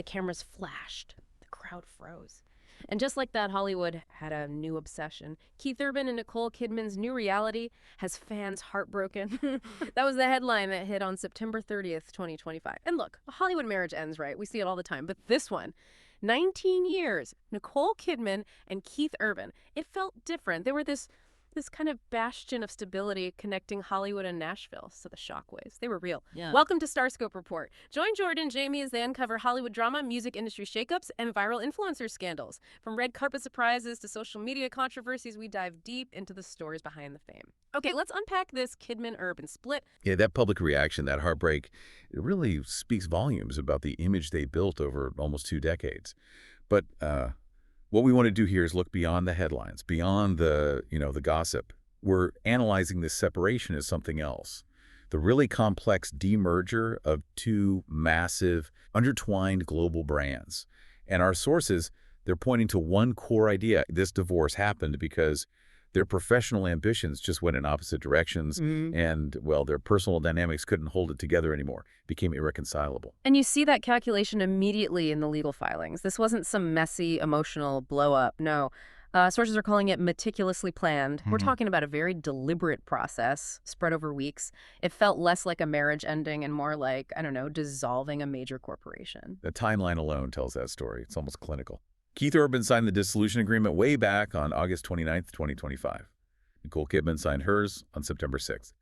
The cameras flashed. The crowd froze. And just like that, Hollywood had a new obsession. Keith Urban and Nicole Kidman's new reality has fans heartbroken. That was the headline that hit on September 30th, 2025. And look, a Hollywood marriage ends, right? We see it all the time. But this one, 19 years, Nicole Kidman and Keith Urban, it felt different. They were this kind of bastion of stability connecting Hollywood and Nashville. So the shockwaves, they were real. Yeah. Welcome to Starscope Report. Join Jordan and Jamie as they uncover Hollywood drama, music industry shakeups, and viral influencer scandals. From red carpet surprises to social media controversies, we dive deep into the stories behind the fame. Okay, let's unpack this Kidman-Urban split. Yeah, that public reaction, that heartbreak, it really speaks volumes about the image they built over almost 2 decades. But what we want to do here is look beyond the headlines, beyond the gossip. We're analyzing this separation as something else. The really complex demerger of 2 massive, intertwined global brands. And our sources, they're pointing to one core idea. This divorce happened because their professional ambitions just went in opposite directions, and, well, their personal dynamics couldn't hold it together anymore, became irreconcilable. And you see that calculation immediately in the legal filings. This wasn't some messy, emotional blow-up. No. Sources are calling it meticulously planned. We're talking about a very deliberate process spread over weeks. It felt less like a marriage ending and more like, I don't know, dissolving a major corporation. The timeline alone tells that story. It's almost clinical. Keith Urban signed the dissolution agreement way back on August 29th, 2025. Nicole Kidman signed hers on September 6th.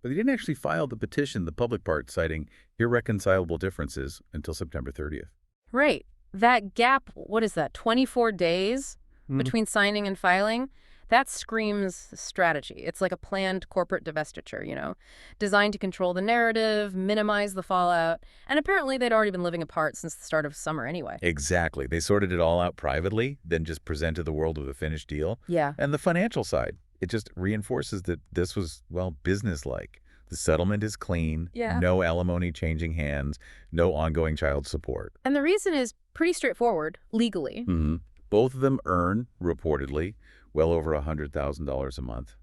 But they didn't actually file the petition, the public part, citing irreconcilable differences until September 30th. Right. That gap, what is that, 24 days between signing and filing? That screams strategy. It's like a planned corporate divestiture, designed to control the narrative, minimize the fallout. And apparently they'd already been living apart since the start of summer anyway. Exactly. They sorted it all out privately, then just presented the world with a finished deal. Yeah. And the financial side, it just reinforces that this was, well, businesslike. The settlement is clean, no alimony changing hands, no ongoing child support. And the reason is pretty straightforward, legally. Both of them earn, reportedly, well over $100,000 a month.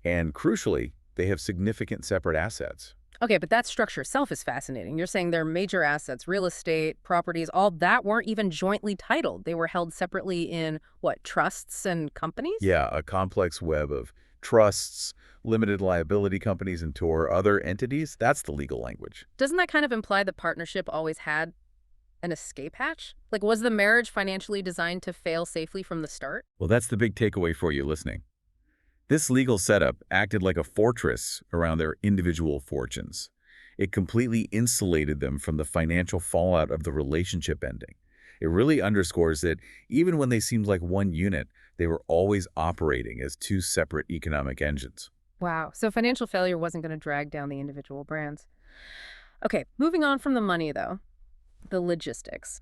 And crucially, they have significant separate assets. Okay, but that structure itself is fascinating. You're saying their major assets, real estate, properties, all that weren't even jointly titled. They were held separately in, what, trusts and companies? Yeah, a complex web of trusts, limited liability companies, and other entities. That's the legal language. Doesn't that kind of imply the partnership always had an escape hatch? Like, was the marriage financially designed to fail safely from the start? Well, that's the big takeaway for you listening. This legal setup acted like a fortress around their individual fortunes. It completely insulated them from the financial fallout of the relationship ending. It really underscores that even when they seemed like one unit, they were always operating as 2 separate economic engines. Wow. So financial failure wasn't going to drag down the individual brands. Okay, moving on from the money, though. The logistics,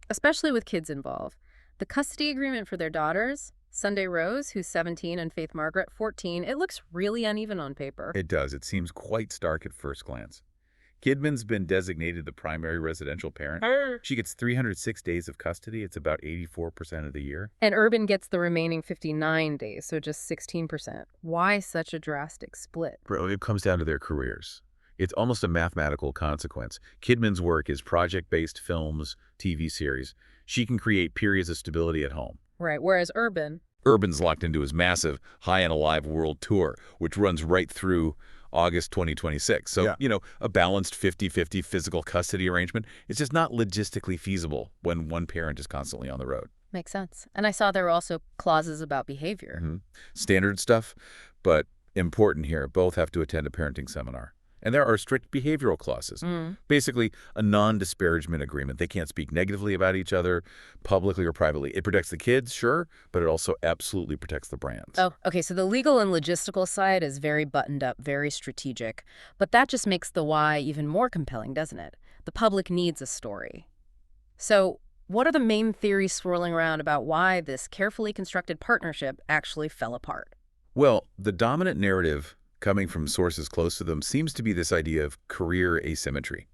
especially with kids involved. The custody agreement for their daughters, Sunday Rose, who's 17, and Faith Margaret, 14, it looks really uneven on paper. It does. It seems quite stark at first glance. Kidman's been designated the primary residential parent. She gets 306 days of custody. It's about 84% of the year. And Urban gets the remaining 59 days, so just 16%. Why such a drastic split? It comes down to their careers. It's almost a mathematical consequence. Kidman's work is project-based films, TV series. She can create periods of stability at home. Right, whereas Urban's locked into his massive High and Alive world tour, which runs right through August 2026. So, a balanced 50-50 physical custody arrangement, it's just not logistically feasible when one parent is constantly on the road. Makes sense. And I saw there were also clauses about behavior. Standard stuff, but important here. Both have to attend a parenting seminar. And there are strict behavioral clauses, basically a non-disparagement agreement. They can't speak negatively about each other, publicly or privately. It protects the kids, sure, but it also absolutely protects the brands. Oh, okay, so the legal and logistical side is very buttoned up, very strategic. But that just makes the why even more compelling, doesn't it? The public needs a story. So what are the main theories swirling around about why this carefully constructed partnership actually fell apart? Well, the dominant narrative coming from sources close to them seems to be this idea of career asymmetry.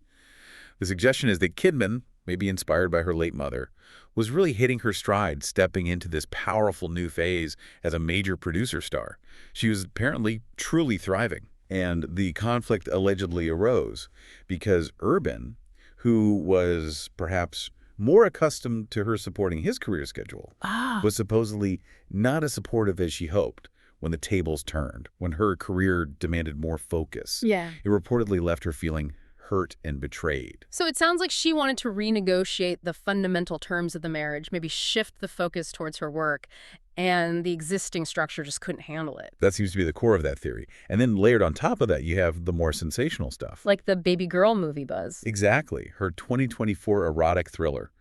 The suggestion is that Kidman, maybe inspired by her late mother, was really hitting her stride, stepping into this powerful new phase as a major producer star. She was apparently truly thriving. And the conflict allegedly arose because Urban, who was perhaps more accustomed to her supporting his career schedule, Ah. was supposedly not as supportive as she hoped when the tables turned, when her career demanded more focus. Yeah. It reportedly left her feeling hurt and betrayed. So it sounds like she wanted to renegotiate the fundamental terms of the marriage, maybe shift the focus towards her work, and the existing structure just couldn't handle it. That seems to be the core of that theory. And then layered on top of that, you have the more sensational stuff. Like the baby girl movie buzz. Exactly. Her 2024 erotic thriller.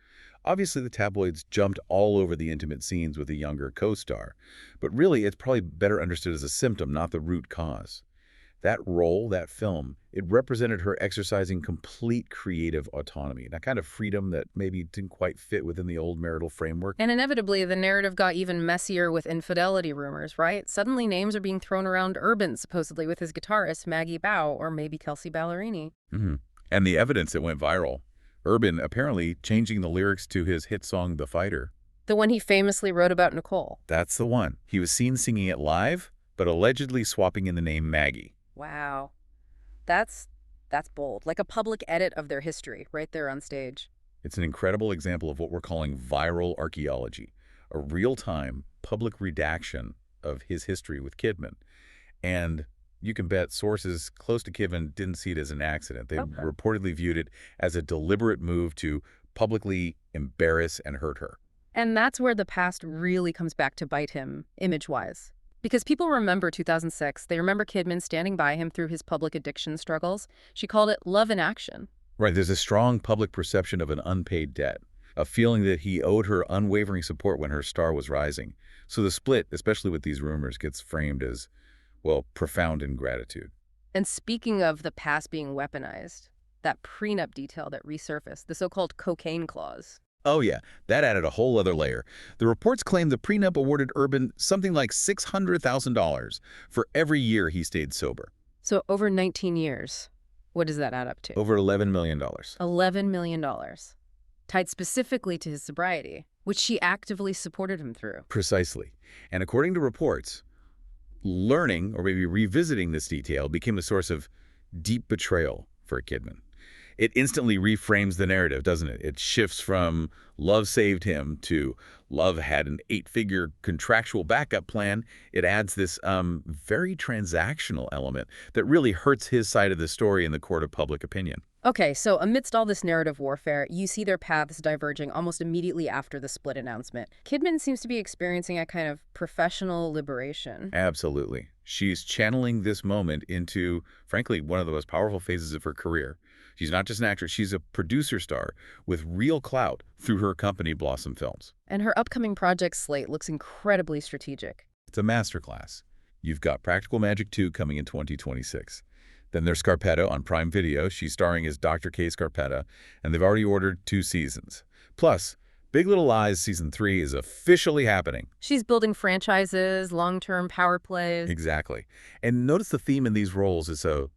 Obviously, the tabloids jumped all over the intimate scenes with a younger co-star. But really, it's probably better understood as a symptom, not the root cause. That role, that film, it represented her exercising complete creative autonomy, that kind of freedom that maybe didn't quite fit within the old marital framework. And inevitably, the narrative got even messier with infidelity rumors, right? Suddenly, names are being thrown around Urban, supposedly with his guitarist, Maggie Bow, or maybe Kelsey Ballerini. And the evidence that went viral. Urban apparently changing the lyrics to his hit song, The Fighter. The one he famously wrote about Nicole. That's the one. He was seen singing it live, but allegedly swapping in the name Maggie. Wow. That's bold. Like a public edit of their history right there on stage. It's an incredible example of what we're calling viral archaeology, a real-time public redaction of his history with Kidman. And you can bet sources close to Kidman didn't see it as an accident. They reportedly viewed it as a deliberate move to publicly embarrass and hurt her. And that's where the past really comes back to bite him, image-wise. Because people remember 2006. They remember Kidman standing by him through his public addiction struggles. She called it love in action. Right, there's a strong public perception of an unpaid debt, a feeling that he owed her unwavering support when her star was rising. So the split, especially with these rumors, gets framed as, well, profound ingratitude. And speaking of the past being weaponized, that prenup detail that resurfaced, the so-called cocaine clause. Oh yeah, that added a whole other layer. The reports claim the prenup awarded Urban something like $600,000 for every year he stayed sober. So over 19 years, what does that add up to? Over $11 million. $11 million. Tied specifically to his sobriety, which she actively supported him through. Precisely. And according to reports, learning or maybe revisiting this detail became a source of deep betrayal for Kidman. It instantly reframes the narrative, doesn't it? It shifts from love saved him to love had an 8-figure contractual backup plan. It adds this very transactional element that really hurts his side of the story in the court of public opinion. Okay, so amidst all this narrative warfare, you see their paths diverging almost immediately after the split announcement. Kidman seems to be experiencing a kind of professional liberation. Absolutely. She's channeling this moment into, frankly, one of the most powerful phases of her career. She's not just an actress, she's a producer star with real clout through her company, Blossom Films. And her upcoming project slate looks incredibly strategic. It's a masterclass. You've got Practical Magic 2 coming in 2026. Then there's Scarpetta on Prime Video. She's starring as Dr. Kay Scarpetta, and they've already ordered 2 seasons. Plus, Big Little Lies Season 3 is officially happening. She's building franchises, long-term power plays. Exactly. And notice the theme in these roles is a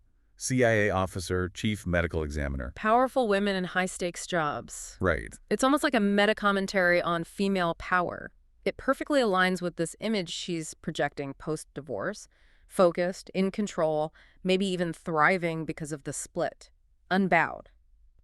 CIA officer, chief medical examiner. Powerful women in high-stakes jobs. Right. It's almost like a meta-commentary on female power. It perfectly aligns with this image she's projecting post-divorce. Focused, in control, maybe even thriving because of the split. Unbowed.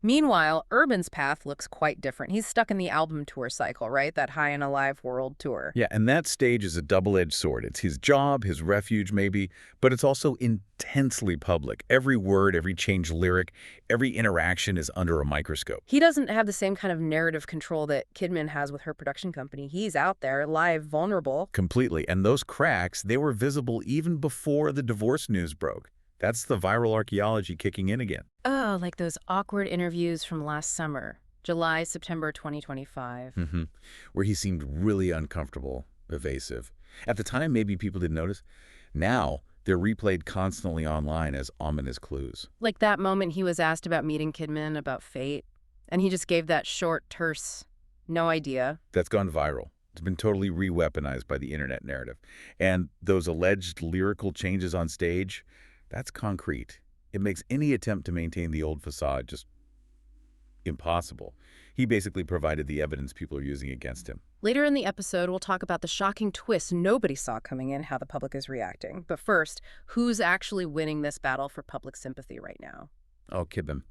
Meanwhile, Urban's path looks quite different. He's stuck in the album tour cycle, right? That High and Alive world tour. Yeah, and that stage is a double-edged sword. It's his job, his refuge maybe, but it's also intensely public. Every word, every changed lyric, every interaction is under a microscope. He doesn't have the same kind of narrative control that Kidman has with her production company. He's out there, live, vulnerable. Completely. And those cracks, they were visible even before the divorce news broke. That's the viral archaeology kicking in again. Oh, like those awkward interviews from last summer, July, September 2025. Where he seemed really uncomfortable, evasive. At the time, maybe people didn't notice. Now, they're replayed constantly online as ominous clues. Like that moment he was asked about meeting Kidman, about fate, and he just gave that short, terse, no idea. That's gone viral. It's been totally re-weaponized by the internet narrative. And those alleged lyrical changes on stage, that's concrete. It makes any attempt to maintain the old facade just impossible. He basically provided the evidence people are using against him. Later in the episode, we'll talk about the shocking twist nobody saw coming in, how the public is reacting. But first, who's actually winning this battle for public sympathy right now? Oh, Kidman.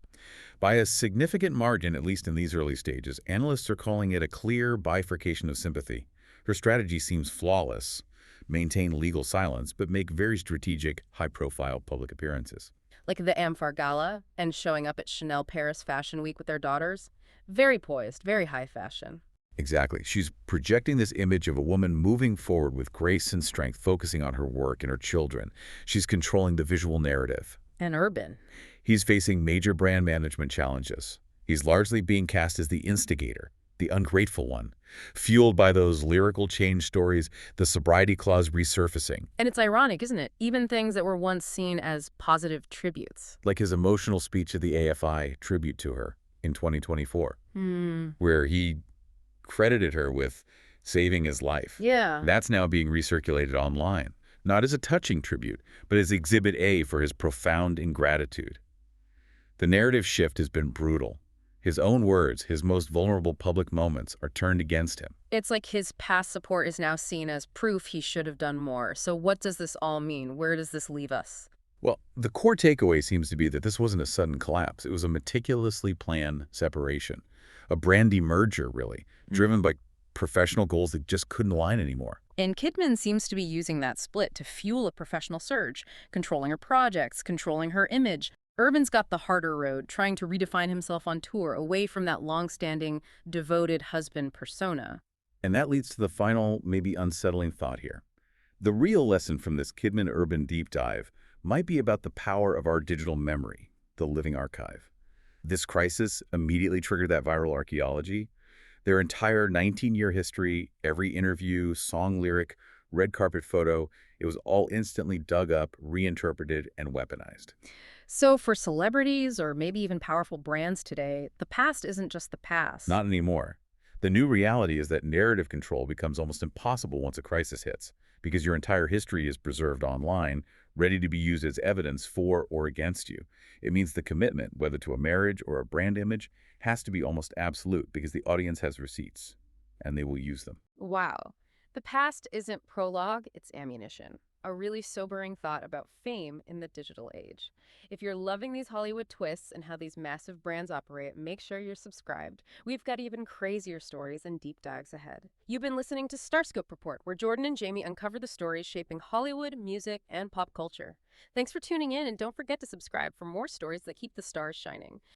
By a significant margin, at least in these early stages, analysts are calling it a clear bifurcation of sympathy. Her strategy seems flawless: maintain legal silence, but make very strategic, high-profile public appearances. Like the Amphar Gala and showing up at Chanel Paris Fashion Week with their daughters. Very poised, very high fashion. Exactly. She's projecting this image of a woman moving forward with grace and strength, focusing on her work and her children. She's controlling the visual narrative. And urban. He's facing major brand management challenges. He's largely being cast as the instigator, the ungrateful one, fueled by those lyrical change stories, the sobriety clause resurfacing, And it's ironic, isn't it? Even things that were once seen as positive tributes. like his emotional speech at the AFI tribute to her in 2024, Hmm. where he credited her with saving his life. Yeah. That's now being recirculated online, not as a touching tribute, but as Exhibit A for his profound ingratitude. The narrative shift has been brutal. His own words, his most vulnerable public moments, are turned against him. It's like his past support is now seen as proof he should have done more. So what does this all mean? Where does this leave us? Well, the core takeaway seems to be that this wasn't a sudden collapse. It was a meticulously planned separation, a brand demerger, really, driven by professional goals that just couldn't align anymore. And Kidman seems to be using that split to fuel a professional surge, controlling her projects, controlling her image. Urban's got the harder road, trying to redefine himself on tour away from that long-standing, devoted husband persona. And that leads to the final, maybe unsettling thought here. The real lesson from this Kidman-Urban deep dive might be about the power of our digital memory, the living archive. This crisis immediately triggered that viral archaeology. Their entire 19-year history, every interview, song lyric, red carpet photo, it was all instantly dug up, reinterpreted, and weaponized. So for celebrities or maybe even powerful brands today, the past isn't just the past. Not anymore. The new reality is that narrative control becomes almost impossible once a crisis hits, because your entire history is preserved online, ready to be used as evidence for or against you. It means the commitment, whether to a marriage or a brand image, has to be almost absolute because the audience has receipts, and they will use them. Wow. The past isn't prologue, it's ammunition. A really sobering thought about fame in the digital age. If you're loving these Hollywood twists and how these massive brands operate, make sure you're subscribed. We've got even crazier stories and deep dives ahead. You've been listening to Starscope Report, where Jordan and Jamie uncover the stories shaping Hollywood, music, and pop culture. Thanks for tuning in, and don't forget to subscribe for more stories that keep the stars shining.